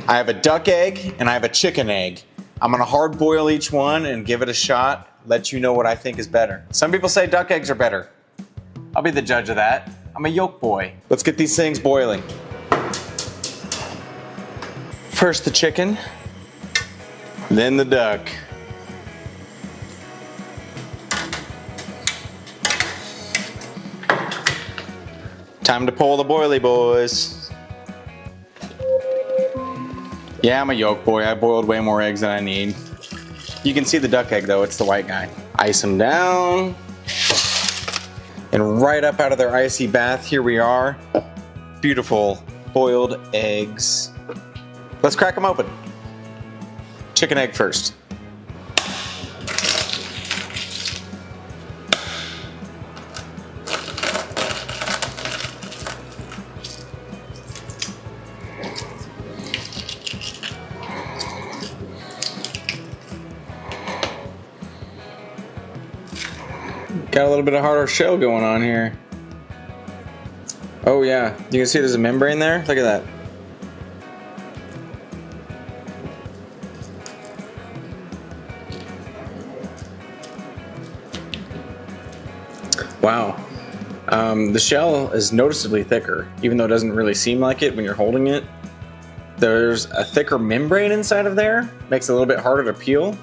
I have a duck egg and I have a chicken egg. I'm gonna hard boil each one and give it a shot, let you know what I think is better. Some people say duck eggs are better. I'll be the judge of that. I'm a yolk boy. Let's get these things boiling. First the chicken, then the duck. Time to pull the boilie, boys. Yeah, I'm a yolk boy. I boiled way more eggs than I need. You can see the duck egg though, it's the white guy. Ice them down. And right up out of their icy bath, here we are. Beautiful boiled eggs. Let's crack them open. Chicken egg first. Got a little bit of harder shell going on here. Oh yeah, you can see there's a membrane there. Look at that. Wow. The shell is noticeably thicker, even though it doesn't really seem like it when you're holding it. There's a thicker membrane inside of there. Makes it a little bit harder to peel.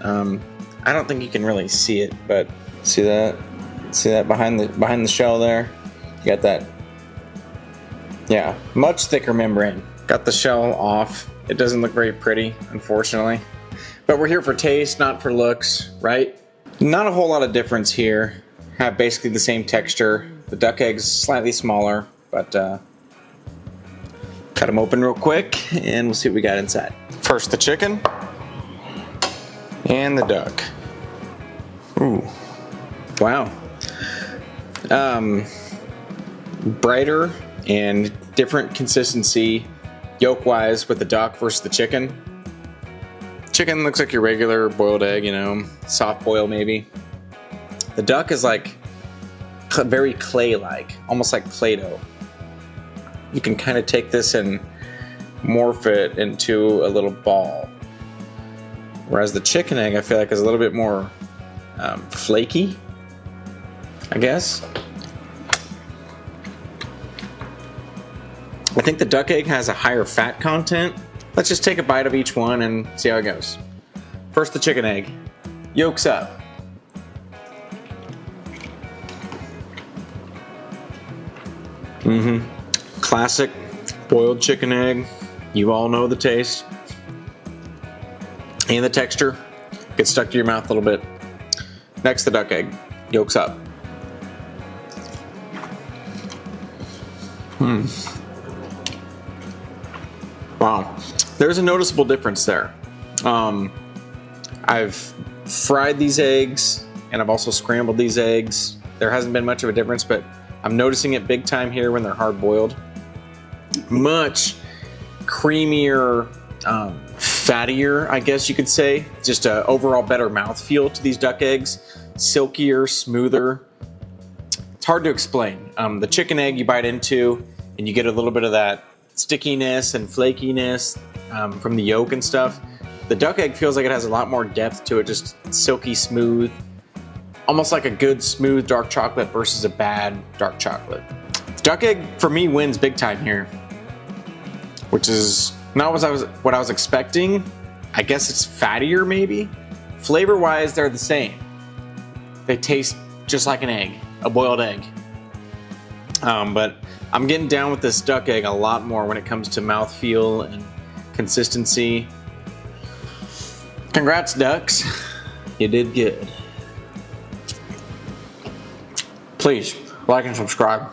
I don't think you can really see it, but see that? See that behind the shell there? You got that. Yeah, much thicker membrane. Got the shell off. It doesn't look very pretty, unfortunately. But we're here for taste, not for looks, right? Not a whole lot of difference here. Have basically the same texture. The duck egg's slightly smaller, but cut them open real quick and we'll see what we got inside. First the chicken and the duck. Ooh. Wow. Brighter and different consistency yolk-wise with the duck versus the chicken. Chicken looks like your regular boiled egg, you know, soft boil maybe. The duck is like very clay-like, almost like Play-Doh. You can kind of take this and morph it into a little ball. Whereas the chicken egg, I feel like is a little bit more flaky, I guess. I think the duck egg has a higher fat content. Let's just take a bite of each one and see how it goes. First the chicken egg. Yolks up. Classic boiled chicken egg. You all know the taste. And the texture. Gets stuck to your mouth a little bit. Next the duck egg. Yolks up. Wow. There's a noticeable difference there. I've fried these eggs and I've also scrambled these eggs. There hasn't been much of a difference, but I'm noticing it big time here when they're hard boiled. Much creamier, fattier, I guess you could say. Just a overall better mouthfeel to these duck eggs. Silkier, smoother. It's hard to explain. The chicken egg you bite into and you get a little bit of that stickiness and flakiness from the yolk and stuff. The duck egg feels like it has a lot more depth to it, just silky smooth. Almost like a good smooth dark chocolate versus a bad dark chocolate. Duck egg for me wins big time here, which is not what I was expecting. I guess it's fattier maybe. Flavor wise, they're the same. They taste just like an egg, a boiled egg. But I'm getting down with this duck egg a lot more when it comes to mouthfeel and consistency. Congrats, ducks. You did good. Please like and subscribe.